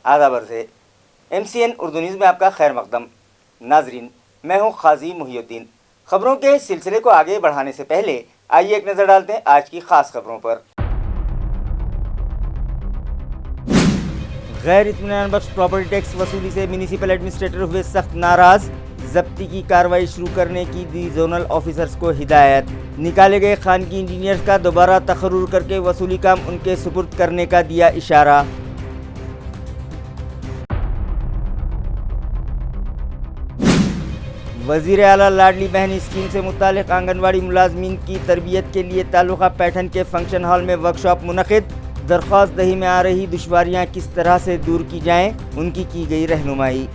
آداب عرض ہے MCN اردو نیوز میں آپ کا خیر مقدم. ناظرین، میں ہوں قاضی محی الدین. خبروں کے سلسلے کو آگے بڑھانے سے پہلے آئیے ایک نظر ڈالتے ہیں آج کی خاص خبروں پر. غیر اطمینان بخش پراپرٹی ٹیکس وصولی سے میونسپل ایڈمنسٹریٹر ہوئے سخت ناراض. ضبطی کی کارروائی شروع کرنے کی دی زونل آفیسرز کو ہدایت. نکالے گئے خانگی انجینئرز کا دوبارہ تقرر کر کے وصولی کام ان کے سپرد کرنے کا دیا اشارہ. وزیر اعلیٰ لاڈلی بہن اسکیم سے متعلق آنگن واڑی ملازمین کی تربیت کے لیے تعلقہ پیٹھن کے فنکشن ہال میں ورکشاپ منعقد. درخواست دہی میں آ رہی دشواریاں کس طرح سے دور کی جائیں، ان کی گئی رہنمائی.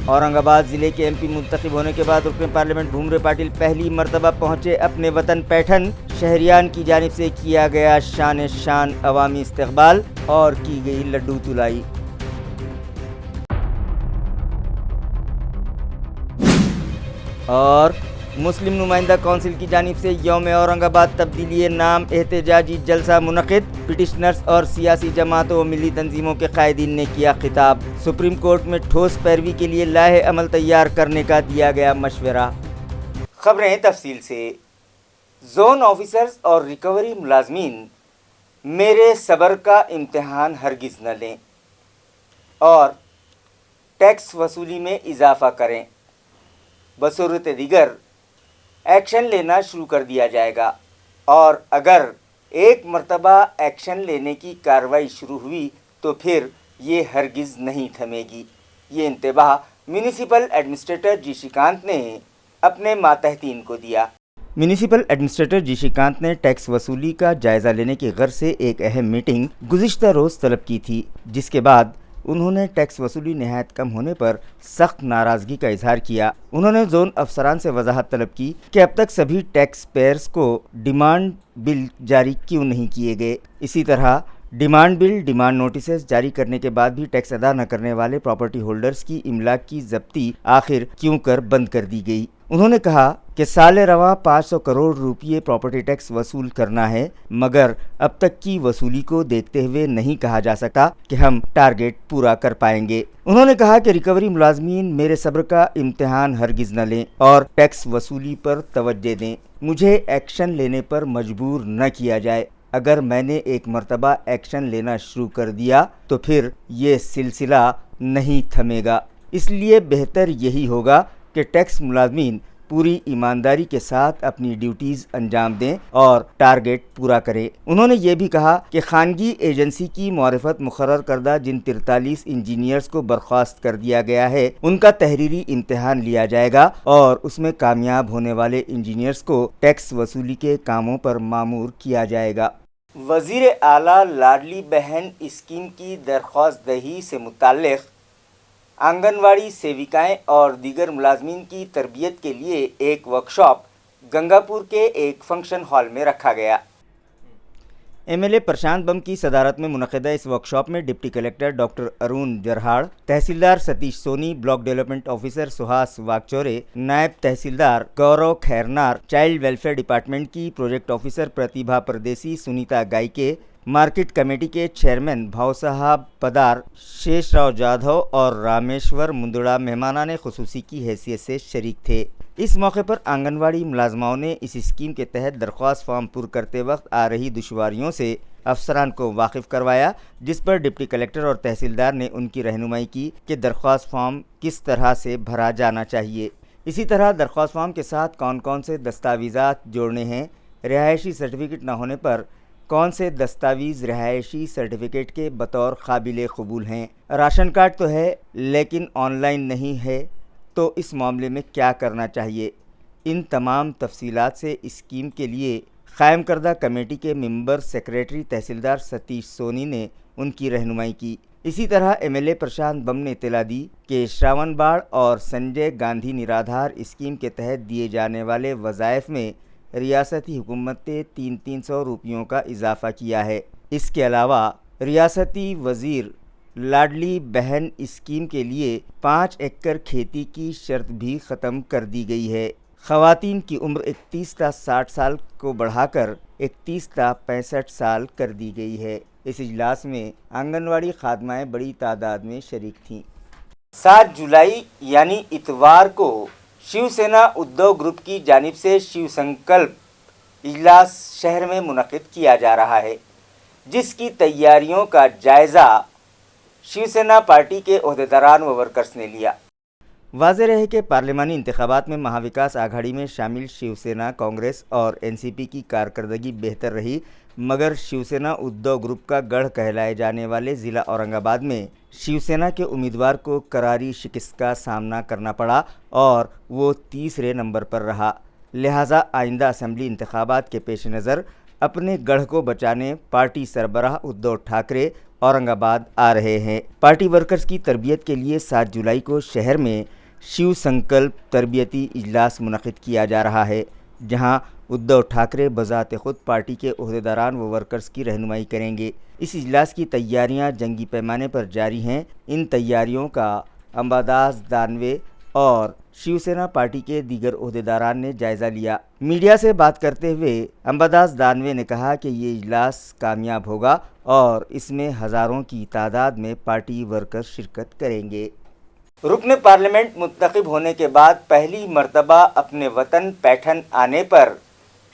اورنگ آباد ضلع کے MP منتخب ہونے کے بعد رکن پارلیمنٹ بھومرے پاٹل پہلی مرتبہ پہنچے اپنے وطن پیٹھن. شہریان کی جانب سے کیا گیا شان عوامی استقبال اور کی گئی لڈو تلائی. اور مسلم نمائندہ کونسل کی جانب سے یوم اورنگ آباد تبدیلی نام احتجاجی جلسہ منعقد. پٹیشنرز اور سیاسی جماعتوں و ملی تنظیموں کے قائدین نے کیا خطاب. سپریم کورٹ میں ٹھوس پیروی کے لیے لائحہ عمل تیار کرنے کا دیا گیا مشورہ. خبریں تفصیل سے. زون آفیسرز اور ریکوری ملازمین میرے صبر کا امتحان ہرگز نہ لیں اور ٹیکس وصولی میں اضافہ کریں. بصورت دیگر ایکشن لینا شروع کر دیا جائے گا اور اگر ایک مرتبہ ایکشن لینے کی کارروائی شروع ہوئی تو پھر یہ ہرگز نہیں تھمے گی. یہ انتباہ میونسپل ایڈمنسٹریٹر جی شریکانت نے اپنے ماتحتین کو دیا. میونسپل ایڈمنسٹریٹر جی شریکانت نے ٹیکس وصولی کا جائزہ لینے کی غرض سے ایک اہم میٹنگ گزشتہ روز طلب کی تھی، جس کے بعد انہوں نے ٹیکس وصولی نہایت کم ہونے پر سخت ناراضگی کا اظہار کیا. انہوں نے زون افسران سے وضاحت طلب کی کہ اب تک سبھی ٹیکس پیئرز کو ڈیمانڈ بل جاری کیوں نہیں کیے گئے. اسی طرح ڈیمانڈ بل، ڈیمانڈ نوٹسز جاری کرنے کے بعد بھی ٹیکس ادا نہ کرنے والے پراپرٹی ہولڈرز کی املاک کی ضبطی آخر کیوں کر بند کر دی گئی. انہوں نے کہا کہ سال رواں 500 کروڑ روپے پراپرٹی ٹیکس وصول کرنا ہے، مگر اب تک کی وصولی کو دیکھتے ہوئے نہیں کہا جا سکتا کہ ہم ٹارگیٹ پورا کر پائیں گے. انہوں نے کہا کہ ریکوری ملازمین میرے صبر کا امتحان ہرگز نہ لیں اور ٹیکس وصولی پر توجہ دیں. مجھے ایکشن لینے پر مجبور نہ کیا جائے. اگر میں نے ایک مرتبہ ایکشن لینا شروع کر دیا تو پھر یہ سلسلہ نہیں تھمے گا. اس لیے بہتر یہی ہوگا کہ ٹیکس ملازمین پوری ایمانداری کے ساتھ اپنی ڈیوٹیز انجام دیں اور ٹارگیٹ پورا کریں. انہوں نے یہ بھی کہا کہ خانگی ایجنسی کی معرفت مقرر کردہ جن 43 انجینئرز کو برخاست کر دیا گیا ہے، ان کا تحریری امتحان لیا جائے گا اور اس میں کامیاب ہونے والے انجینئرز کو ٹیکس وصولی کے کاموں پر مامور کیا جائے گا. وزیر اعلیٰ لاڈلی بہن اسکیم کی درخواست دہی سے متعلق آنگن واڑی سیوکائیں اور دیگر ملازمین کی تربیت کے لیے ایک ورکشاپ گنگاپور کے ایک فنکشن ہال میں رکھا گیا. MLA پرشانت بم کی صدارت میں منعقدہ اس ورکشاپ میں deputy collector doctor Arun Jarhad, tehsildar Satish Soni, block development officer Suhas Wagchaure, نائب tehsildar Gaurav Khairnar, child welfare department کی project officer Pratibha Pardesi, Sunita Gaike, market committee کے چیئرمین بھاؤ صاحب پدار، شیش راؤ جادھو اور رامیشور مندڑا مہمانان خصوصی کی حیثیت سے شریک تھے. اس موقع پر آنگن واڑی ملازماؤں نے اس اسکیم کے تحت درخواست فارم پر کرتے وقت آ رہی دشواریوں سے افسران کو واقف کروایا، جس پر ڈپٹی کلکٹر اور تحصیلدار نے ان کی رہنمائی کی کہ درخواست فارم کس طرح سے بھرا جانا چاہیے. اسی طرح درخواست فارم کے ساتھ کون سے دستاویزات جوڑنے ہیں، رہائشی سرٹیفکیٹ نہ ہونے پر کون سے دستاویز رہائشی سرٹیفکیٹ کے بطور قابل قبول ہیں، راشن کارڈ تو ہے لیکن آن لائن نہیں ہے تو اس معاملے میں کیا کرنا چاہیے. ان تمام تفصیلات سے اسکیم کے لیے قائم کردہ کمیٹی کے ممبر سیکریٹری تحصیلدار ستیش سونی نے ان کی رہنمائی کی. اسی طرح MLA پرشانت بم نے اطلاع دی کہ شراون باڑ اور سنجے گاندھی نرادھار اسکیم کے تحت دیے جانے والے وظائف میں ریاستی حکومت نے 300 روپیوں کا اضافہ کیا ہے. اس کے علاوہ ریاستی وزیر لاڈلی بہن اسکیم کے لیے 5 ایکڑ کھیتی کی شرط بھی ختم کر دی گئی ہے. خواتین کی عمر 31 تا 60 سال کو بڑھا کر 31 تا 65 سال کر دی گئی ہے۔ اس اجلاس میں آنگنواڑی خادمائیں بڑی تعداد میں شریک تھیں۔ 7 جولائی یعنی اتوار کو شیو سینا ادھو گروپ کی جانب سے شیو سنکلپ اجلاس شہر میں منعقد کیا جا رہا ہے، جس کی تیاریوں کا جائزہ شیو سینا پارٹی کے عہدیداران و ورکرز نے لیا۔ واضح رہے کہ پارلیمانی انتخابات میں مہا وکاس آگھاڑی میں شامل شیو سینا، کانگریس اور این سی پی کی کارکردگی بہتر رہی، مگر شیو سینا ادھو گروپ کا گڑھ کہلائے جانے والے ضلع اورنگ آباد میں شیو سینا کے امیدوار کو کراری شکست کا سامنا کرنا پڑا اور وہ تیسرے نمبر پر رہا۔ لہٰذا آئندہ اسمبلی انتخابات کے پیش نظر اپنے گڑھ کو بچانے پارٹی سربراہ ادھو ٹھاکرے اورنگ آباد آ رہے ہیں۔ پارٹی ورکرز کی تربیت کے لیے 7 جولائی کو شہر میں شیو سنکلپ تربیتی اجلاس منعقد کیا جا رہا ہے، جہاں ادھو ٹھاکرے بذات خود پارٹی کے عہدیداران و ورکرز کی رہنمائی کریں گے۔ اس اجلاس کی تیاریاں جنگی پیمانے پر جاری ہیں۔ ان تیاریوں کا امباداس دانوے اور شیو سینا پارٹی کے دیگر عہدیداران نے جائزہ لیا۔ میڈیا سے بات کرتے ہوئے امباداس دانوے نے کہا کہ یہ اجلاس کامیاب ہوگا اور اس میں ہزاروں کی تعداد میں پارٹی ورکرز شرکت کریں گے۔ رکن پارلیمنٹ منتخب ہونے کے بعد پہلی مرتبہ اپنے وطن پیٹھن آنے پر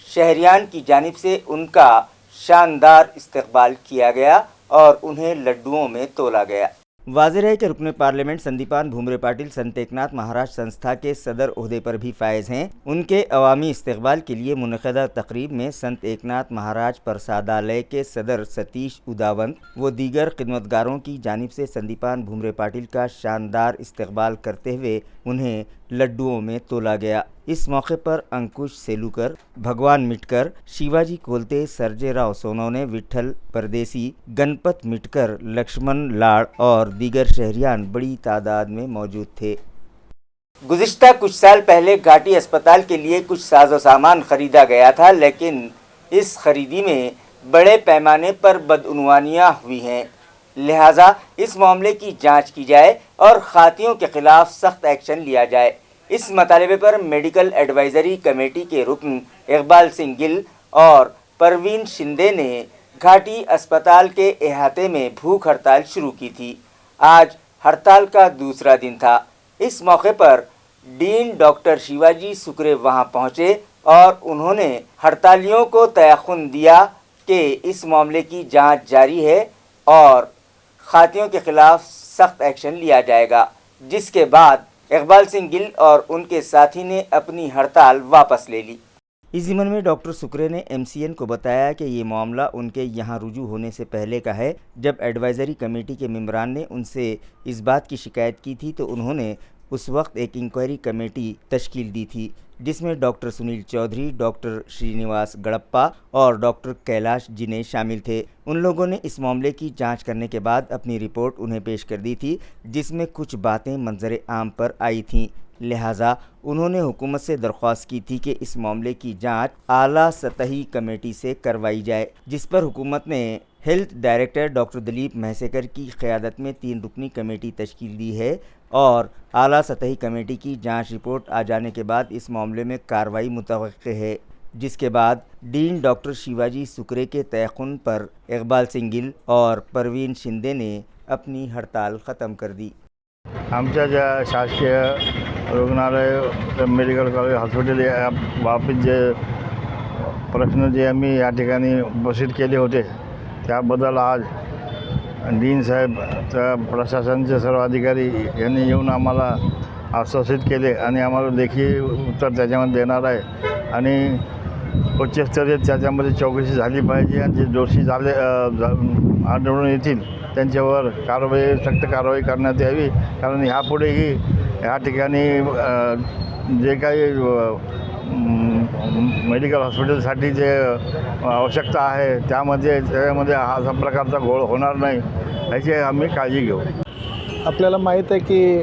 شہریان کی جانب سے ان کا شاندار استقبال کیا گیا اور انہیں لڈوؤں میں تولا گیا۔ واضح ہے کہ رکن پارلیمنٹ سندیپان بھومرے پاٹل سنت ایک ناتھ مہاراج سنستھا کے صدر عہدے پر بھی فائز ہیں۔ ان کے عوامی استقبال کے لیے منعقدہ تقریب میں سنت ایک ناتھ مہاراج پرسادالیہ کے صدر ستیش اداونت و دیگر خدمتگاروں کی جانب سے سندیپان بھومرے پاٹل کا شاندار استقبال کرتے ہوئے انہیں لڈوؤں میں تولا گیا۔ اس موقع پر انکش سیلوکر، بھگوان مٹکر، شیواجی کولتے، سرجے راؤ سونونے، وٹھل پردیسی، گنپت مٹکر، لکشمن لاڑ اور دیگر شہریان بڑی تعداد میں موجود تھے۔ گزشتہ کچھ سال پہلے گھاٹی اسپتال کے لیے کچھ ساز و سامان خریدا گیا تھا، لیکن اس خریدی میں بڑے پیمانے پر بدعنوانیاں ہوئی ہیں، لہٰذا اس معاملے کی جانچ کی جائے اور خاطیوں کے خلاف سخت ایکشن لیا جائے۔ اس مطالبے پر میڈیکل ایڈوائزری کمیٹی کے رکن اقبال سنگھ گل اور پروین شندے نے گھاٹی اسپتال کے احاطے میں بھوک ہڑتال شروع کی تھی۔ آج ہڑتال کا دوسرا دن تھا۔ اس موقع پر ڈین ڈاکٹر شیواجی سکرے وہاں پہنچے اور انہوں نے ہڑتالیوں کو تیقن دیا کہ اس معاملے کی جانچ جاری ہے اور خاطیوں کے خلاف سخت ایکشن لیا جائے گا، جس کے بعد اقبال سنگھ گل اور ان کے ساتھی نے اپنی ہڑتال واپس لے لی۔ اس ضمن میں ڈاکٹر سکرے نے ایم سی این کو بتایا کہ یہ معاملہ ان کے یہاں رجوع ہونے سے پہلے کا ہے۔ جب ایڈوائزری کمیٹی کے ممبران نے ان سے اس بات کی شکایت کی تھی تو انہوں نے اس وقت ایک انکوائری کمیٹی تشکیل دی تھی، جس میں ڈاکٹر سنیل چودھری، ڈاکٹر شرینواس گڑپا اور ڈاکٹر کیلاش جنے شامل تھے۔ ان لوگوں نے اس معاملے کی جانچ کرنے کے بعد اپنی رپورٹ انہیں پیش کر دی تھی، جس میں کچھ باتیں منظر عام پر آئی تھیں، لہٰذا انہوں نے حکومت سے درخواست کی تھی کہ اس معاملے کی جانچ اعلیٰ سطحی کمیٹی سے کروائی جائے، جس پر حکومت نے ہیلتھ ڈائریکٹر ڈاکٹر دلیپ مہسیکر کی قیادت میں 3 رکنی کمیٹی تشکیل دی ہے اور اعلیٰ سطحی کمیٹی کی جانچ رپورٹ آ جانے کے بعد اس معاملے میں کارروائی متوقع ہے، جس کے بعد ڈین ڈاکٹر شیواجی سکرے کے تیقن پر اقبال سنگھ گل اور پروین شندے نے اپنی ہڑتال ختم کر دی۔ आमच्या ज्या शासकीय रुग्णालय मेडिकल कॉलेज हॉस्पिटल या बाबतीत जे प्रश्न जे आम्ही या ठिकाणी उपस्थित केले होते त्याबद्दल आज डीन साहेब प्रशासनाचे सर्व अधिकारी यांनी येऊन आम्हाला आश्वासित केले आणि आम्हाला लेखी उत्तर त्याच्यामध्ये देणार आहे आणि उच्चस्तरीय त्याच्यामध्ये चौकशी झाली पाहिजे आणि जे दोषी झाले आढळून येतील त्यांच्यावर सक्त कारवाई करण्यात यावी, कारण ह्यापुढेही ह्या ठिकाणी जे काही मेडिकल हॉस्पिटलसाठी जे आवश्यकता आहे त्यामध्ये हा असा प्रकारचा घोळ होणार नाही याची आम्ही काळजी घेऊ। आपल्याला माहीत आहे की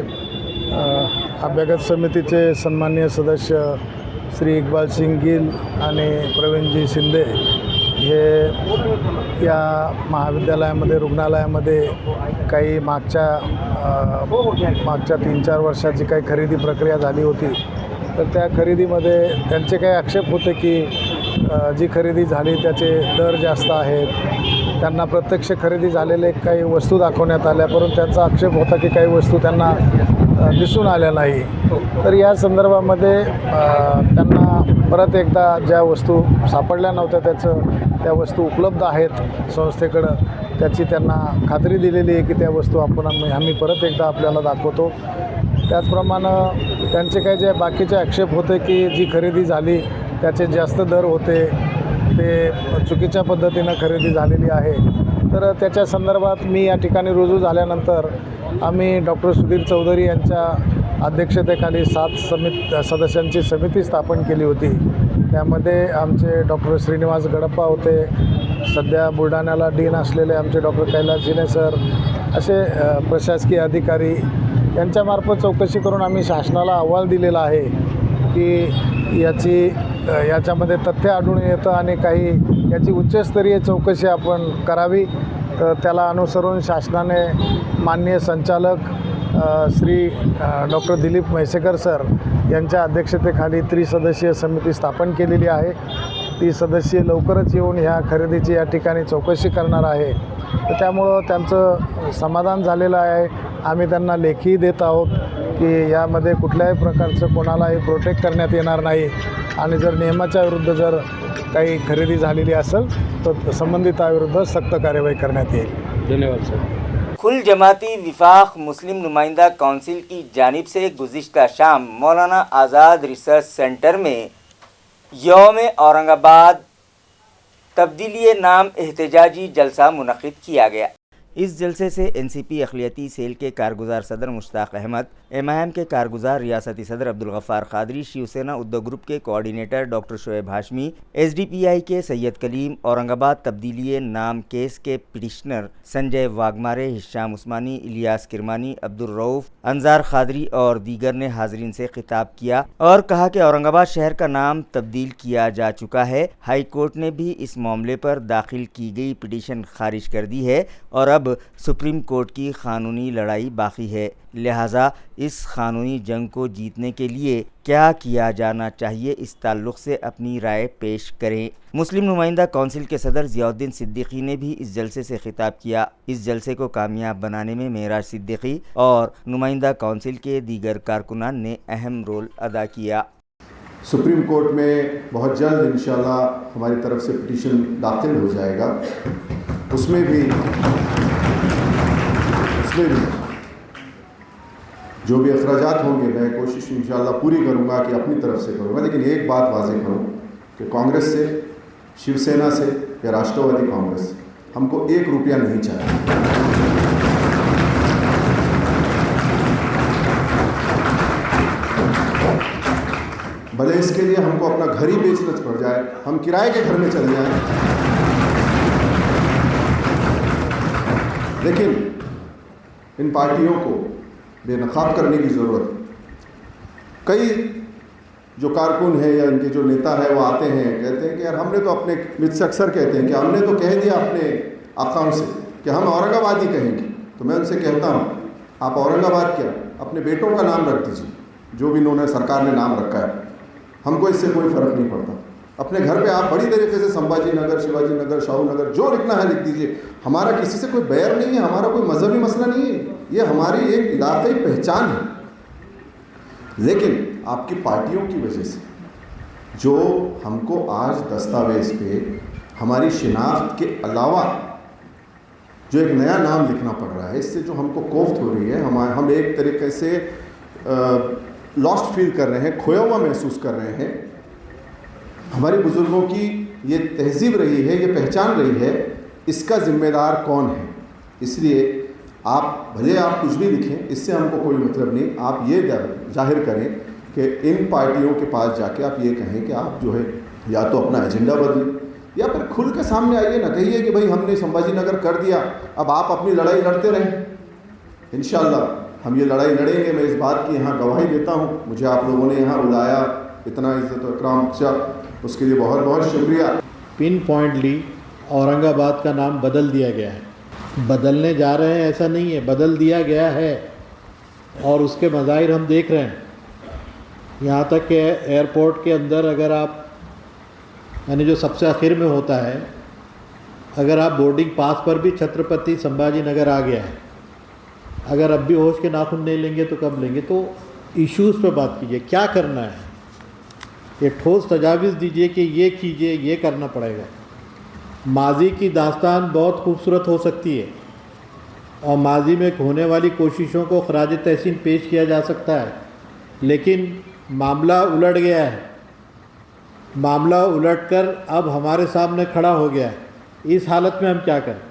अभ्यागत समितीचे सन्माननीय सदस्य श्री इकबाल सिंग गिल आणि प्रवीणजी शिंदे हे या महाविद्यालयामध्ये रुग्णालयामध्ये काही मागच्या 3-4 वर्षाची काही खरेदी प्रक्रिया झाली होती, तर त्या खरेदीमध्ये त्यांचे काही आक्षेप होते की जी खरेदी झाली त्याचे दर जास्त आहेत. त्यांना प्रत्यक्ष खरेदी झालेले काही वस्तू दाखवण्यात आल्या, परंतु त्यांचा आक्षेप होता की काही वस्तू त्यांना दिसून आल्या नाही. तर या संदर्भामध्ये त्यांना परत एकदा ज्या वस्तू सापडल्या नव्हत्या त्या वस्तू उपलब्ध आहेत संस्थेकडं, त्याची त्यांना खात्री दिलेली आहे की त्या वस्तू आम्ही परत एकदा आपल्याला दाखवतो. त्याचप्रमाणे त्यांचे काही जे बाकीचे आक्षेप होते की जी खरेदी झाली त्याचे जास्त दर होते, ते चुकीच्या पद्धतीनं खरेदी झालेली आहे. तर त्याच्या संदर्भात मी या ठिकाणी रुजू झाल्यानंतर आम्ही डॉक्टर सुधीर चौधरी यांच्या अध्यक्षतेखाली 7 सदस्यांची समिती स्थापन केली होती. त्यामध्ये आमचे डॉक्टर श्रीनिवास गडप्पा होते, सध्या बुलढाण्याला डीन असलेले आमचे डॉक्टर कैलास जिने सर, असे प्रशासकीय अधिकारी यांच्यामार्फत चौकशी करून आम्ही शासनाला अहवाल दिलेला आहे की याच्यामध्ये तथ्य आढळून येतं आणि काही याची उच्चस्तरीय चौकशी आपण करावी. तर त्याला अनुसरून शासनाने माननीय संचालक श्री डॉक्टर दिलीप म्हैसेकर सर यांच्या अध्यक्षतेखाली त्रिसदस्यीय समिती स्थापन केलेली आहे. ती सदस्य लवकरच येऊन ह्या खरेदीची या ठिकाणी चौकशी करणार आहे. तर त्यामुळं त्यांचं समाधान झालेलं आहे. आम्ही त्यांना लेखी देत आहोत की यामध्ये कुठल्याही प्रकारचं कोणालाही प्रोटेक्ट करण्यात येणार नाही आणि जर नियमाच्या विरुद्ध जर काही खरेदी झालेली असेल तर संबंधिताविरुद्ध सक्त कार्यवाही करण्यात येईल. धन्यवाद सर. कुल जमाती विफाक मुस्लिम नुमाइंदा काउंसिल की जानिब से गुज़िश्ता शाम मौलाना आज़ाद रिसर्च सेंटर में यौम औरंगाबाद तब्दीली नाम एहतजाजी जलसा मुनक़िद किया गया। इस जलसे से एनसीपी अक़लियती सेल के कारगुजार सदर मुश्ताक अहमद, एमआईएम के कारगुजार रियासती सदर अब्दुल गफ़ार क़ादरी, शिवसेना उद्योग ग्रुप के coordinator doctor Shoaib Hashmi, SDPI के सैयद कलीम, औरंगाबाद तब्दीली नाम केस के पिटिशनर संजय वाघमारे, हिशाम उस्मानी, इलियास किरमानी, अब्दुल रऊफ़, अंजार क़ादरी और दीगर ने हाज़रीन से खिताब किया और कहा कि औरंगाबाद शहर का नाम तब्दील किया जा चुका है। हाई कोर्ट ने भी इस मामले पर दाखिल की गई पिटीशन खारिज कर दी है और अब सुप्रीम कोर्ट की क़ानूनी लड़ाई बाकी है। लिहाजा इस क़ानूनी जंग को जीतने के लिए क्या किया जाना चाहिए, इस ताल्लुक़ से अपनी राय पेश करें। मुस्लिम नुमाइंदा काउंसिल के सदर ज़ियाउद्दीन सिद्दीकी ने भी इस जलसे से खिताब किया। इस जलसे को कामयाब बनाने में मेराज सिद्दीकी और नुमाइंदा काउंसिल के दीगर कारकुनान ने अहम रोल अदा किया। सुप्रीम कोर्ट में बहुत जल्द इंशाल्लाह हमारी तरफ से पिटीशन दाखिल हो जाएगा। उसमें भी जो भी अखराजात होंगे मैं कोशिश इंशाल्लाह पूरी करूंगा कि अपनी तरफ से करूंगा। लेकिन एक बात वाज़ेह करूं कि कांग्रेस से, शिवसेना से या राष्ट्रवादी कांग्रेस से हमको 1 रुपया नहीं चाहिए। भले इसके लिए हमको अपना घर ही बेचना पड़ जाए, हम किराए के घर में चले जाएं, लेकिन इन पार्टियों को बेनकाब करने की ज़रूरत। कई जो कारकुन हैं या इनके जो नेता है वो आते हैं, कहते हैं कि यार हमने तो अपने मुझसे अक्सर कहते हैं कि हमने तो कह दिया अपने आकाओं से कि हम औरंगाबाद ही कहेंगे। तो मैं उनसे कहता हूँ आप औरंगाबाद क्या अपने बेटों का नाम रख दीजिए, जो भी इन्होंने सरकार ने नाम रखा है, हमको इससे कोई फ़र्क नहीं पड़ता। अपने घर पे आप बड़ी तरीके से संभाजी नगर, शिवाजी नगर, शाहू नगर जो लिखना है लिख दीजिए। हमारा किसी से कोई बैर नहीं है, हमारा कोई मजहबी मसला नहीं है, ये हमारी एक इलाक़ाई पहचान है। लेकिन आपकी पार्टियों की वजह से जो हमको आज दस्तावेज़ पे हमारी शिनाख्त के अलावा जो एक नया नाम लिखना पड़ रहा है, इससे जो हमको कोफ्त हो रही है, हम एक तरीके से लॉस्ट फील कर रहे हैं, खोया हुआ महसूस कर रहे हैं। हमारे बुज़ुर्गों की ये तहज़ीब रही है, ये पहचान रही है, इसका ज़िम्मेदार कौन है? इसलिए आप भले आप कुछ भी लिखें, इससे हमको कोई मतलब नहीं। आप ये जाहिर करें कि इन पार्टियों के पास जाके आप ये कहें कि आप जो है या तो अपना एजेंडा बदलें या फिर खुल के सामने आइए ना, कहिए कि भाई हमने संभाजी नगर कर दिया, अब आप अपनी लड़ाई लड़ते रहें। इंशाअल्लाह हम ये लड़ाई लड़ेंगे। मैं इस बात की यहाँ गवाही देता हूँ। मुझे आप लोगों ने यहाँ बुलाया, इतना इज़्ज़त और इकराम किया, उसके लिए बहुत बहुत शुक्रिया। पिन पॉइंटली औरंगाबाद का नाम बदल दिया गया है। बदलने जा रहे हैं ऐसा नहीं है, बदल दिया गया है और उसके मज़ाहिर हम देख रहे हैं। यहाँ तक कि एयरपोर्ट के अंदर अगर आप यानी जो सबसे आखिर में होता है, अगर आप बोर्डिंग पास पर भी छत्रपति संभाजी नगर आ गया है, अगर अब भी होश के नाखून नहीं लेंगे तो कब लेंगे? तो इश्यूज़ पे बात कीजिए, क्या करना है, ये ठोस तजावीज़ दीजिए कि ये कीजिए, ये करना पड़ेगा। माजी की दास्तान बहुत खूबसूरत हो सकती है और माजी में होने वाली कोशिशों को खराज तहसीन पेश किया जा सकता है, लेकिन मामला उलट गया है, मामला उलटकर अब हमारे सामने खड़ा हो गया है। इस हालत में हम क्या करें?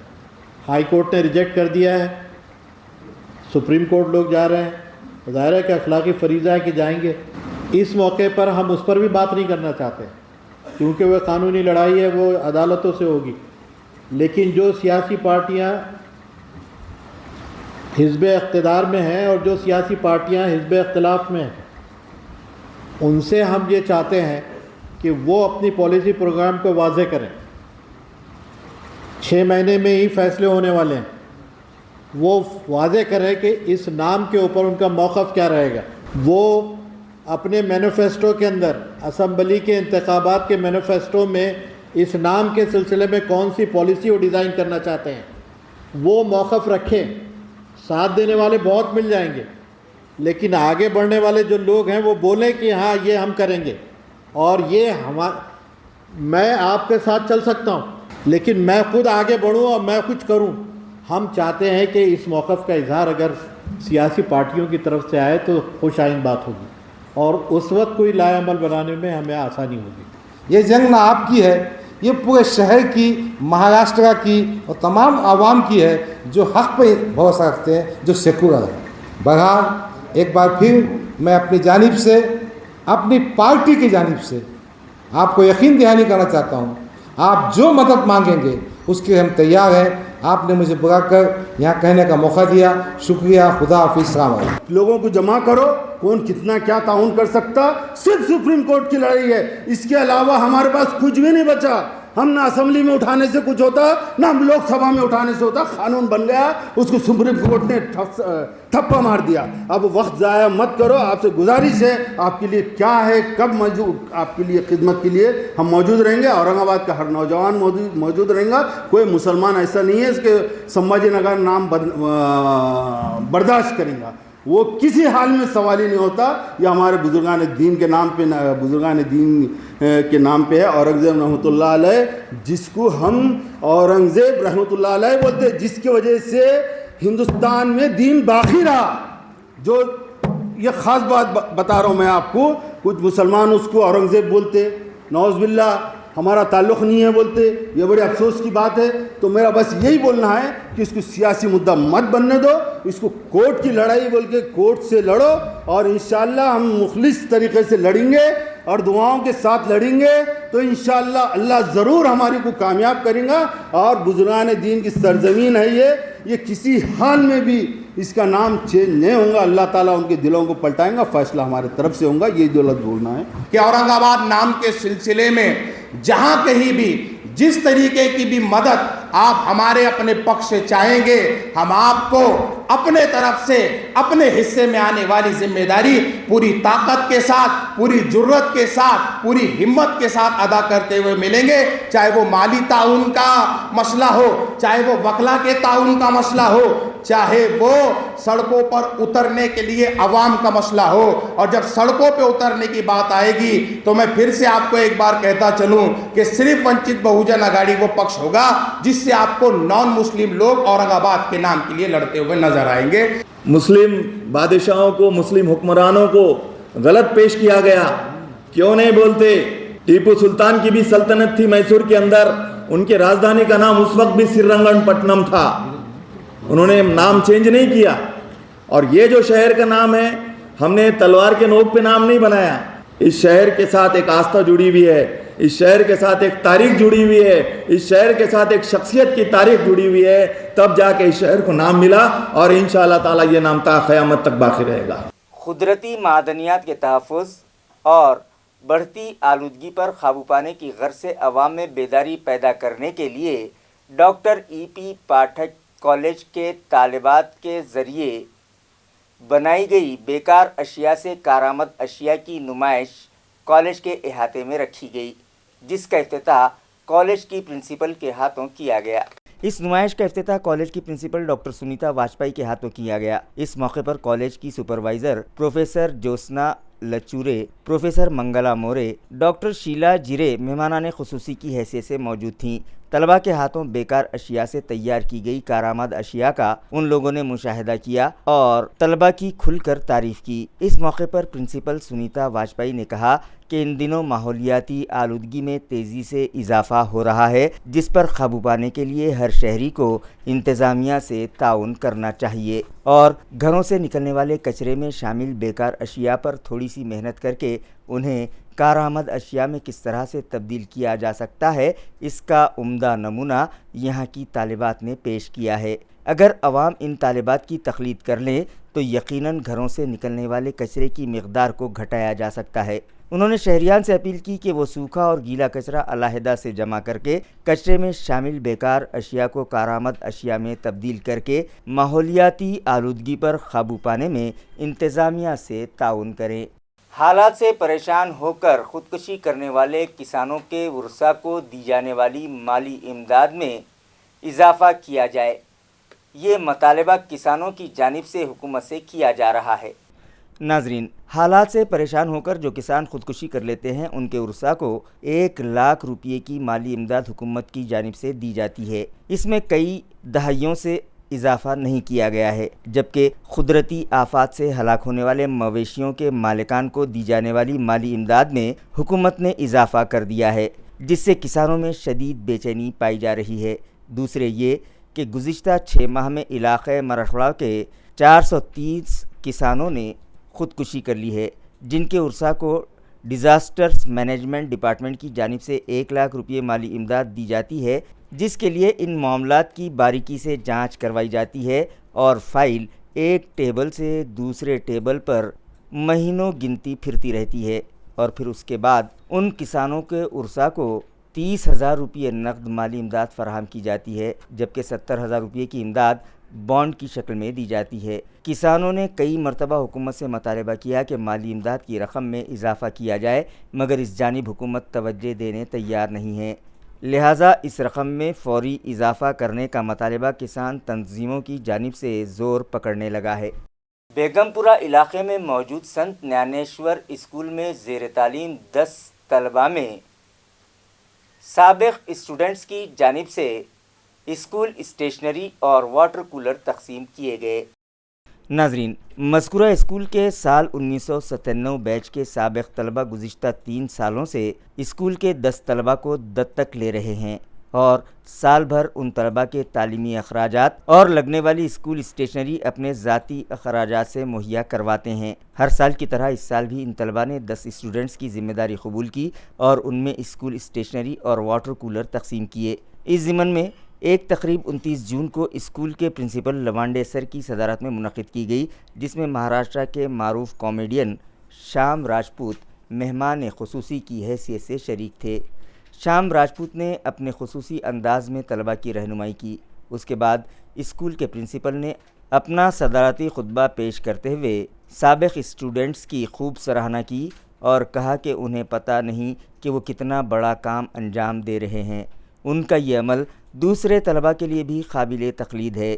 हाई कोर्ट ने रिजेक्ट कर दिया है, सुप्रीम कोर्ट लोग जा रहे हैं, ज़ाहिर है कि अखलाकी फरीज़ा है कि जाएंगे। इस मौके पर हम उस पर भी बात नहीं करना चाहते क्योंकि वह कानूनी लड़ाई है, वो अदालतों से होगी। लेकिन जो सियासी पार्टियां हिज़्ब इक़्तिदार में हैं और जो सियासी पार्टियां हिज़्ब इख्तिलाफ में हैं, उनसे हम ये चाहते हैं कि वो अपनी पॉलिसी प्रोग्राम को वाज़े करें। 6 महीने में ही फैसले होने वाले हैं, वो वाज़े करें कि इस नाम के ऊपर उनका मौक़िफ़ क्या रहेगा। वो अपने मैनिफेस्टो के अंदर, असम्बली के इंतखाबात के मैनिफेस्टो में इस नाम के सिलसिले में कौन सी पॉलिसी वो डिज़ाइन करना चाहते हैं, वो मौक़िफ़ रखें। साथ देने वाले बहुत मिल जाएंगे, लेकिन आगे बढ़ने वाले जो लोग हैं वो बोलें कि हाँ ये हम करेंगे और ये मैं आपके साथ चल सकता हूँ, लेकिन मैं खुद आगे बढ़ूँ और मैं कुछ करूँ। हम चाहते हैं कि इस मौक़िफ़ का इजहार अगर सियासी पार्टियों की तरफ से आए तो खुश आइंद बात होगी और उस वक्त कोई लाएअमल बनाने में हमें आसानी होगी। ये जंग ना आपकी है, ये पूरे शहर की, महाराष्ट्र की और तमाम आवाम की है जो हक़ पे भरोसा रखते हैं, जो सेकुलर है। बहरहाल एक बार फिर मैं अपनी जानिब से, अपनी पार्टी की जानिब से आपको यकीन दहानी करना चाहता हूँ, आप जो मदद मांगेंगे उसके हम तैयार हैं। आपने मुझे बुलाकर यहाँ कहने का मौका दिया, शुक्रिया। खुदा हाफिज़, सलाम अलैकुम। लोगों को जमा करो, कौन कितना क्या ताउन कर सकता, सिर्फ सुप्रीम कोर्ट की लड़ाई है, इसके अलावा हमारे पास कुछ भी नहीं बचा। हम ना असेंबली में उठाने से कुछ होता, ना हम लोकसभा में उठाने से होता। कानून बन गया, उसको सुप्रीम कोर्ट ने ठप्पा मार दिया। अब वक्त ज़ाया मत करो, आपसे गुजारिश है, आपके लिए क्या है, कब मौजूद, आपके लिए खिदमत के लिए हम मौजूद रहेंगे। औरंगाबाद का हर नौजवान मौजूद रहेगा। कोई मुसलमान ऐसा नहीं है इसके संभाजी नगर नाम बर्दाश्त करेगा, वो किसी हाल में सवाल ही नहीं होता। ये हमारे बुजुर्गान दीन के नाम पे, बुजुर्गान दीन के नाम पे है। औरंगज़ेब रहमतुल्लाह अलैह, जिसको हम औरंगज़ेब रहमतुल्लाह अलैह बोलते, जिसकी वजह से हिंदुस्तान में दीन बाकी रहा। जो ये ख़ास बात बता रहा हूँ मैं आपको, कुछ मुसलमान उसको औरंगज़ेब बोलते, नौज़ बिल्लाह, हमारा ताल्लुक़ नहीं है बोलते, ये बड़े अफसोस की बात है। तो मेरा बस यही बोलना है कि इसको सियासी मुद्दा मत बनने दो, इसको कोर्ट की लड़ाई बोल के कोर्ट से लड़ो और इंशाअल्लाह हम मुखलिस तरीके से लड़ेंगे और दुआओं के साथ लड़ेंगे तो इंशाअल्लाह अल्लाह ज़रूर हमारी को कामयाब करेगा। और बुजुर्गान दीन की सरज़मीन है ये किसी हाल में भी इसका नाम चेंज नहीं होगा। अल्लाह ताला उनके दिलों को पलटाएगा, फैसला हमारे तरफ से होगा, ये दौलत बोलना है कि औरंगाबाद नाम के सिलसिले में जहाँ कहीं भी जिस तरीके की भी मदद आप हमारे अपने पक्ष से चाहेंगे, हम आपको अपने तरफ से अपने हिस्से में आने वाली जिम्मेदारी पूरी ताकत के साथ, पूरी जुर्रत के साथ, पूरी हिम्मत के साथ अदा करते हुए मिलेंगे। चाहे वो माली ताउन का मसला हो, चाहे वो वकला के ताउन का मसला हो, चाहे वो सड़कों पर उतरने के लिए अवाम का मसला हो। और जब सड़कों पे उतरने की बात आएगी तो मैं फिर से आपको एक बार कहता चलूं कि सिर्फ वंचित बहुजन अघाड़ी वो पक्ष होगा जिससे आपको नॉन मुस्लिम लोग औरंगाबाद के नाम के लिए लड़ते हुए नजर आएंगे। मुस्लिम बादशाहों को, मुस्लिम हुक्मरानों को गलत पेश किया गया, क्यों नहीं बोलते? टीपू सुल्तान की भी सल्तनत थी मैसूर के अंदर, उनके राजधानी का नाम उस वक्त भी श्रीरंगपट्टनम था, उन्होंने नाम चेंज नहीं किया। और ये जो शहर का नाम है, हमने तलवार के नोक पे नाम नहीं बनाया। इस शहर के साथ एक आस्था जुड़ी हुई है, इस शहर के साथ एक तारीख जुड़ी हुई है, इस शहर के साथ एक शख्सियत की तारीख जुड़ी हुई है, तब जाके इस शहर को नाम मिला और इंशाअल्लाह ताला ये नाम ता क़यामत तक बाकी रहेगा। कुदरती मादनियात के तहफ़्फ़ुज़ और बढ़ती आलूदगी पर काबू पाने की गर्ज से अवाम में बेदारी पैदा करने के लिए डॉक्टर E.P. पाठक कॉलेज के तालिबात के ज़रिए बनाई गई बेकार अशिया से कारामद अशिया की नुमाइश कॉलेज के अहाते में रखी गई। जिसका इफ्तिताह कॉलेज की प्रिंसिपल के हाथों किया गया। इस नुमाइश का इफ्तिताह कॉलेज की प्रिंसिपल डॉक्टर सुनीता वाजपेयी के हाथों किया गया। इस मौके पर कॉलेज की supervisor professor Jyotsna Lachure, professor Mangala More, doctor Sheela Jire मेहमानाने खुसूसी की हैसियत से मौजूद थीं। तलबा के हाथों बेकार अशिया से तैयार की गई कारामद अशिया का उन लोगों ने मुशाहिदा किया और तलबा की खुलकर तारीफ की। इस मौके पर प्रिंसिपल सुनीता वाजपेयी ने कहा कि इन दिनों माहौलियाती आलूदगी में तेज़ी से इजाफा हो रहा है, जिस पर काबू पाने के लिए हर शहरी को इंतज़ामिया से ताउन करना चाहिए और घरों से निकलने वाले कचरे में शामिल बेकार अशिया पर थोड़ी सी मेहनत करके उन्हें कारामद अशिया में किस तरह से तब्दील किया जा सकता है, इसका उम्दा नमूना यहाँ की तालिबात ने पेश किया है। अगर अवाम इन तालिबात की तक़लीद कर लें तो यकीनन घरों से निकलने वाले कचरे की मिक़दार को घटाया जा सकता है। उन्होंने शहरियान से अपील की कि वो सूखा और गीला कचरा अलहदा से जमा करके कचरे में शामिल बेकार अशिया को कारामद अशिया में तब्दील करके माहौलियाती आलूदगी पर काबू पाने में इंतज़ामिया से ताउन करें। हालात से परेशान होकर ख़ुदकुशी करने वाले किसानों के वर्सा को दी जाने वाली माली इमदाद में इजाफ़ा किया जाए, ये मतालबा किसानों की जानिब से हुकूमत से किया जा रहा है। नाजरीन, हालात से परेशान होकर जो किसान ख़ुदकुशी कर लेते हैं उनके उर्सा को 1 लाख रुपये की माली इमदाद हुकूमत की जानिब से दी जाती है। इसमें कई दहाइयों से इजाफ़ा नहीं किया गया है, जबकि कुदरती आफात से हलाक होने वाले मवेशियों के मालिकान को दी जाने वाली माली इमदाद में हुकूमत ने इजाफ़ा कर दिया है, जिससे किसानों में शदीद बेचैनी पाई जा रही है। दूसरे ये कि गुज़िश्ता 6 माह में इलाक़े मरखड़ा के 430 किसानों ने ख़ुदकुशी कर ली है, जिनके उर्सा को डिज़ास्टर्स मैनेजमेंट डिपार्टमेंट की जानिब से 1 लाख रुपये माली इमदाद दी जाती है, जिसके लिए इन मामलात की बारीकी से जांच करवाई जाती है और फाइल एक टेबल से दूसरे टेबल पर महीनों गिनती फिरती रहती है और फिर उसके बाद उन किसानों के उर्सा को 30,000 रुपये नकद माली इमदाद फराहम की जाती है, जबकि 70,000 रुपये की इमदाद बॉन्ड की शक्ल में दी जाती है। किसानों ने कई मरतबा हुकूमत से मुतालबा किया कि माली इमदाद की रकम में इजाफ़ा किया जाए, मगर इस जानिब हुकूमत तवज्जो देने तैयार नहीं है। लिहाजा इस रकम में फ़ौरी इजाफ़ा करने का मुतालबा किसान तंजीमों की जानिब से ज़ोर पकड़ने लगा है। बेगमपुरा इलाक़े में मौजूद संत ज्ञानेश्वर स्कूल में ज़ेर तालीम 10 तलबा में साबिक़ स्टूडेंट्स की जानिब से स्कूल स्टेशनरी और वाटर कूलर तकसीम किए गए। नाजरीन, मज़कूरा स्कूल के साल 1997 बैच के साबिक़ तलबा गुज़िश्ता 3 सालों से स्कूल के 10 तलबा को दत्तक ले रहे हैं और साल भर उन तलबा के तालीमी अखराजात और लगने वाली स्कूल स्टेशनरी अपने ज़ाती अखराजात से मुहैया करवाते हैं। हर साल की तरह इस साल भी इन तलबा ने 10 स्टूडेंट्स की ज़िम्मेदारी कबूल की और उनमें स्कूल स्टेशनरी और वाटर कूलर तकसीम किए। इस ज़िमन में एक तकरीब 29 जून को स्कूल के प्रिंसिपल लवांडे सर की सदारत में मुनक़िद की गई, जिसमें महाराष्ट्र के मारूफ कॉमेडियन श्याम राजपूत मेहमान ख़ुसूसी की हैसियत से शरीक थे। श्याम राजपूत ने अपने ख़ुसूसी अंदाज़ में तलबा की रहनुमाई की। उसके बाद स्कूल के प्रिंसिपल ने अपना सदारती खुतबा पेश करते हुए साबिक़ स्टूडेंट्स की खूब सराहना की और कहा कि उन्हें पता नहीं कि वो कितना बड़ा काम अंजाम दे रहे हैं। उनका ये अमल दूसरे तलबा के लिए भी काबिल तक़लीद है।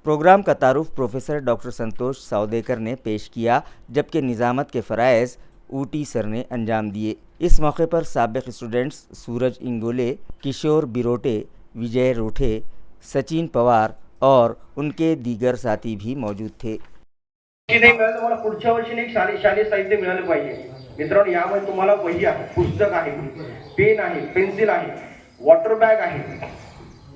प्रोग्राम का तारुफ प्रोफेसर डॉक्टर संतोष सावदेकर ने पेश किया, जबकि निज़ामत के फ़राइज़ ऊटी सर ने अंजाम दिए। इस मौके पर साबिक़ स्टूडेंट्स सूरज इंगोले, किशोर बिरोटे, विजय रोठे, सचिन पवार और उनके दीगर साथी भी मौजूद थे। नाही मिळालं तुम्हाला पुढच्या वर्षी एक शालेय साहित्य मिळालं पाहिजे। मित्रांनो, यामध्ये तुम्हाला वही आहे, पुस्तक आहे, पेन आहे, पेन्सिल आहे, वॉटर बॅग आहे।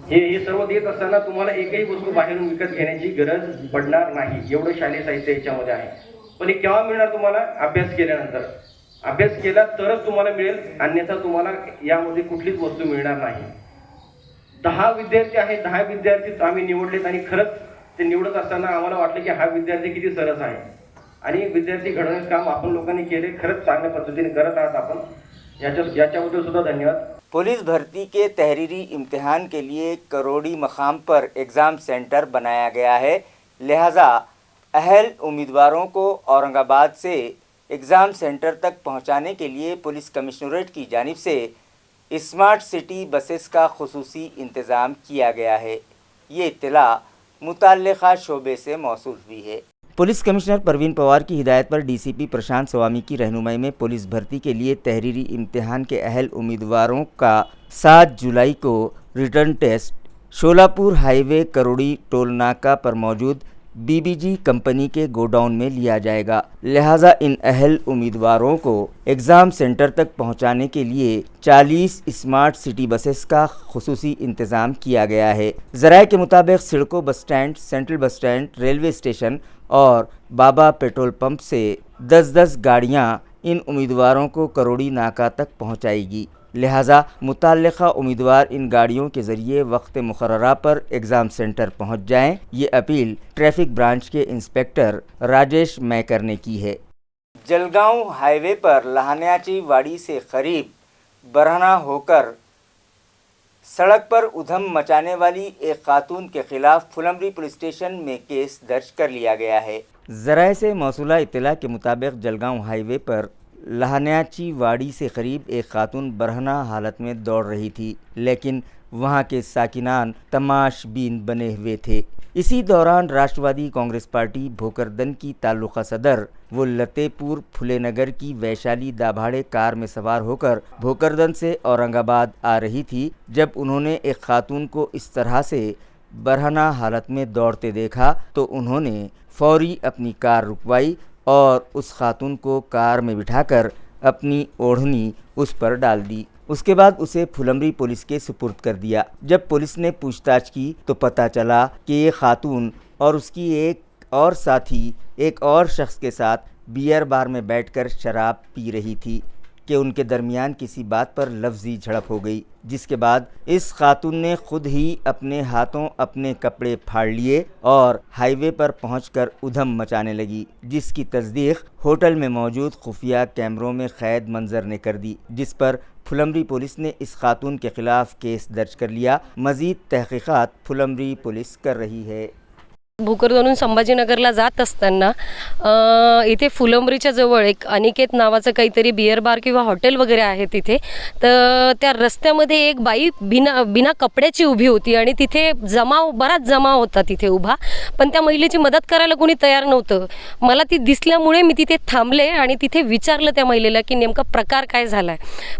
हे सर्व देत असताना तुम्हाला एकही वस्तू बाहेरून विकत घेण्याची गरज पडणार नाही, एवढं शालेय साहित्य याच्यामध्ये आहे। पण हे केव्हा मिळणार तुम्हाला? अभ्यास केल्यानंतर। अभ्यास केला तरच तुम्हाला मिळेल, अन्यथा तुम्हाला यामध्ये कुठलीच वस्तू मिळणार नाही। 10 विद्यार्थी आहेत, 10 विद्यार्थी आम्ही निवडलेत आणि खरंच ते निवडत असताना आम्हाला वाटलं की हा विद्यार्थी किती सरस आहे आणि विद्यार्थी घडवण्याचं काम आपण लोकांनी केले, खरंच चांगल्या पद्धतीने करत आहात आपण। याच्याबद्दल सुद्धा धन्यवाद। पुलिस भर्ती के तहरीरी इम्तिहान के लिए करोड़ी मकाम पर एग्ज़ाम सेंटर बनाया गया है, लिहाजा अहल उम्मीदवारों को औरंगाबाद से एग्ज़ाम सेंटर तक पहुंचाने के लिए पुलिस कमिश्नरेट की जानिब से स्मार्ट सिटी बसेस का खुसूसी इंतज़ाम किया गया है। ये इत्तला मुतल्लिक़ा शोबे से मौसूल हुई है। पुलिस कमिश्नर परवीन पवार की हिदायत पर डीसीपी प्रशांत स्वामी की रहनुमाई में पुलिस भर्ती के लिए तहरीरी इम्तिहान के अहल उम्मीदवारों का 7 जुलाई को return test Sholapur highway Karodi toll नाका पर मौजूद बीबीजी कंपनी के गोडाउन में लिया जाएगा। लिहाजा इन अहल उम्मीदवारों को एग्ज़ाम सेंटर तक पहुंचाने के लिए 40 स्मार्ट सिटी बसेस का खुसूसी इंतज़ाम किया गया है। ज़राए के मुताबिक CIDCO bus stand, central bus stand, railway station और बाबा पेट्रोल पंप से 10-10 गाड़ियां इन उम्मीदवारों को करोड़ी नाका तक पहुंचाएगी। लिहाजा मुतल्लिक़ा उम्मीदवार इन गाड़ियों के ज़रिए वक्त मुक़र्ररा पर एग्ज़ाम सेंटर पहुंच जाएं। ये अपील ट्रैफिक ब्रांच के इंस्पेक्टर राजेश मैकर ने की है। जलगांव हाईवे पर लहान्याची वाड़ी से करीब बरहना होकर सड़क पर उधम मचाने वाली एक खातून के खिलाफ फुलमरी पुलिस स्टेशन में केस दर्ज कर लिया गया है। ज़राए से मौसूला इत्तला के मुताबिक जलगांव हाईवे पर लहान्याची वाड़ी से करीब एक खातून बरहना हालत में दौड़ रही थी, लेकिन वहां के साकिनान तमाशबीन बने हुए थे। इसी दौरान राष्ट्रवादी कांग्रेस पार्टी भोकरदन की ताल्लुका सदर वो लतेपुर फुलेनगर की वैशाली दाभाड़े कार में सवार होकर भोकरदन से औरंगाबाद आ रही थी। जब उन्होंने एक खातून को इस तरह से बरहना हालत में दौड़ते देखा तो उन्होंने फौरी अपनी कार रुकवाई और उस खातून को कार में बिठाकर अपनी ओढ़नी उस पर डाल दी। उसके बाद उसे फुलमरी पुलिस के सुपुर्द कर दिया। जब पुलिस ने पूछताछ की तो पता चला कि ये खातून और उसकी एक और साथी एक और शख्स के साथ बियर बार में बैठकर शराब पी रही थी कि उनके दरमियान किसी बात पर लफ्ज़ी झड़प हो गई, जिसके बाद इस खातून ने खुद ही अपने हाथों अपने कपड़े फाड़ लिए और हाईवे पर पहुंचकर उधम मचाने लगी, जिसकी तस्दीक होटल में मौजूद खुफिया कैमरों में कैद मंजर ने कर दी, जिस पर फुलमरी पुलिस ने इस खातून के खिलाफ केस दर्ज कर लिया। मज़ीद तहकीकात फुलमरी पुलिस कर रही है। भोकरदनहून संभाजीनगरला जात असताना इथे फुलंब्रीच्या जवळ एक अनिकेत नावाचं काहीतरी बियर बार किंवा हॉटेल वगैरे आहे तिथे। तर त्या रस्त्यामध्ये एक बाई बिना कपड्याची उभी होती आणि तिथे बराच जमाव होता तिथे उभा, पण त्या महिलेची मदत करायला कोणी तयार नव्हतं। मला ती दिसल्यामुळे मी तिथे थांबले आणि तिथे विचारलं त्या महिलेला की नेमका प्रकार काय झालाय,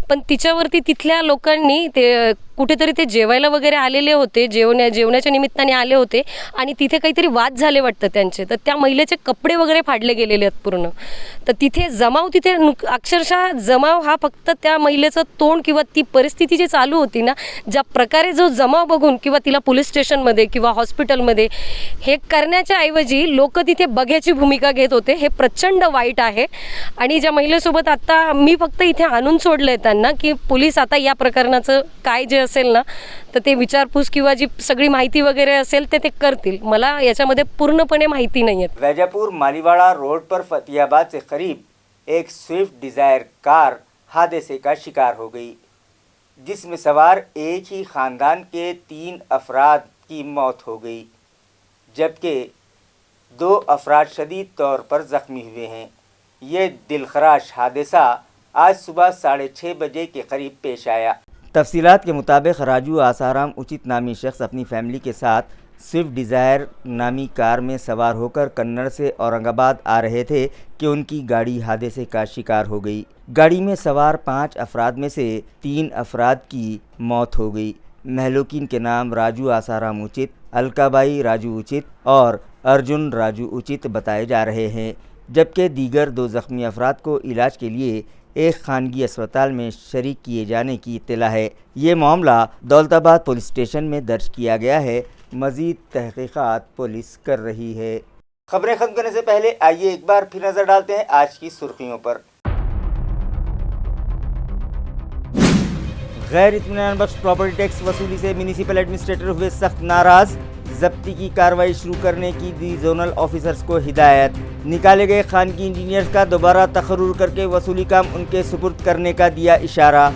पण तिच्यावरती तिथल्या लोकांनी ते कुठेतरी ते जेवायला वगैरे आलेले होते, जेवण्याच्या निमित्ताने आले होते आणि तिथे काहीतरी वाद झाले वाटतं त्यांचे, तर त्या महिलेचे कपडे वगैरे फाडले गेलेले आहेत पूर्ण। तर तिथे अक्षरशः जमाव हा फक्त त्या महिलेचं तोंड किंवा ती परिस्थिती जी चालू होती ना, ज्या प्रकारे जो जमाव बघून किंवा तिला पोलीस स्टेशनमध्ये किंवा हॉस्पिटलमध्ये हे करण्याच्या ऐवजी लोक तिथे बघ्याची भूमिका घेत होते, हे प्रचंड वाईट आहे। आणि ज्या महिलेसोबत आता मी फक्त इथे आणून सोडलंय त्यांना की पोलीस आता या प्रकरणाचं काय जे असेल ना तर ते विचारपूस किंवा जी सगळी माहिती वगैरे असेल ते करतील। मला याच्यामध्ये पूर्णपणे माहिती नाही आहे। वैजापुर मालीवाड़ा रोड पर फतियाबाद से करीब एक स्विफ्ट डिज़ायर कार हादसे का शिकार हो गई, जिसमें सवार एक ही ख़ानदान के 3 अफराद की मौत हो गई, जबकि 2 अफराद शदीद तौर पर ज़ख्मी हुए हैं। ये दिलखराश हादसा आज सुबह 6:30 बजे के करीब पेश आया। तफसीलात के मुताबिक राजू आसाराम उचित नामी शख्स अपनी फैमिली के साथ स्विफ्ट डिज़ायर नामी कार में सवार होकर कन्नड़ से औरंगाबाद आ रहे थे कि उनकी गाड़ी हादसे का शिकार हो गई। गाड़ी में सवार 5 अफराद में से 3 अफराद की मौत हो गई। महलूकीन के नाम राजू आसाराम उचित, अलकाबाई राजू उचित और अर्जुन राजू उचित बताए जा रहे हैं, जबकि दीगर 2 ज़ख्मी अफराद को इलाज के लिए एक खानगी अस्पताल में शरीक किए जाने की इत्तला है। ये मामला दौलताबाद पुलिस स्टेशन में दर्ज किया गया है। मज़ीद तहकीकात पुलिस कर रही है। खबरें ख़त्म करने से पहले आइए एक बार फिर नज़र डालते हैं आज की सुर्खियों पर। गैर इत्मीनान बख्श प्रॉपर्टी टैक्स वसूली से म्यूनिसिपल एडमिनिस्ट्रेटर हुए सख्त नाराज़। जब्ती की कार्रवाई शुरू करने की दी जोनल ऑफिसर्स को हिदायत। निकाले गए खानगी इंजीनियर्स का दोबारा तकर्रुर करके वसूली काम उनके सुपुर्द करने का दिया इशारा।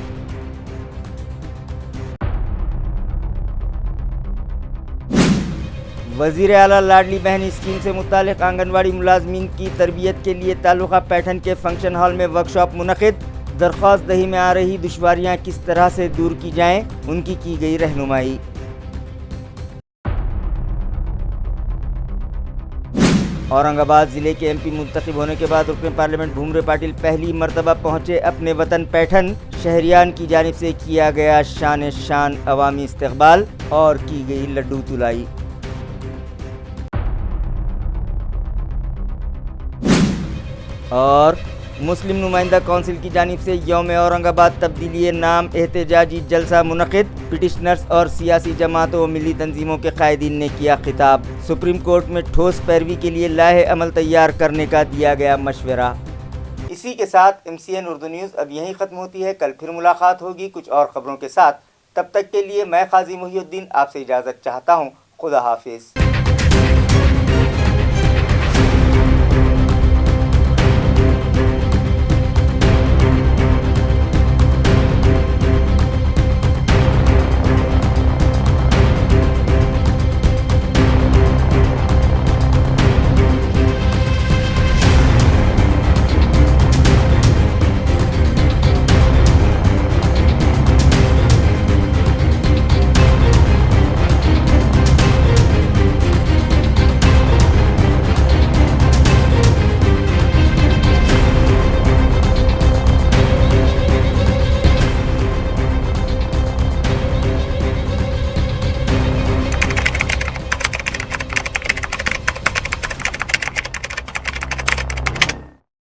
वज़ीर आला लाडली बहन स्कीम से मुतालिक आंगनवाड़ी मुलाजमीन की तरबियत के लिए तालुका पैठन के फंक्शन हॉल में वर्कशॉप मुनक़िद। दरख्वास्त दही में आ रही दुश्वारियां किस तरह से दूर की जाएं, उनकी की गई रहनुमाई। औरंगाबाद ज़िले के एमपी मुंतखब होने के बाद रुकन पार्लियामेंट भूमरे पाटिल पहली मरतबा पहुँचे अपने वतन पैठन। शहरियान की जानिब से किया गया शान अवामी इस्तकबाल और की गई लड्डू तुलाई। और मुस्लिम नुमाइंदा कौंसिल की जानिब से यौम औरंगाबाद तब्दीली नाम एहतजाजी जलसा मुनक़िद। पिटिशनर्स और सियासी जमातों व मिली तंजीमों के कायदीन ने किया खिताब। सुप्रीम कोर्ट में ठोस पैरवी के लिए लाहे अमल तैयार करने का दिया गया मशवरा। इसी के साथ MCN उर्दू न्यूज़ अब यहीं ख़त्म होती है। कल फिर मुलाकात होगी कुछ और ख़बरों के साथ। तब तक के लिए मैं क़ाज़ी मुहिउद्दीन आपसे इजाज़त चाहता हूँ। खुदा हाफिज़।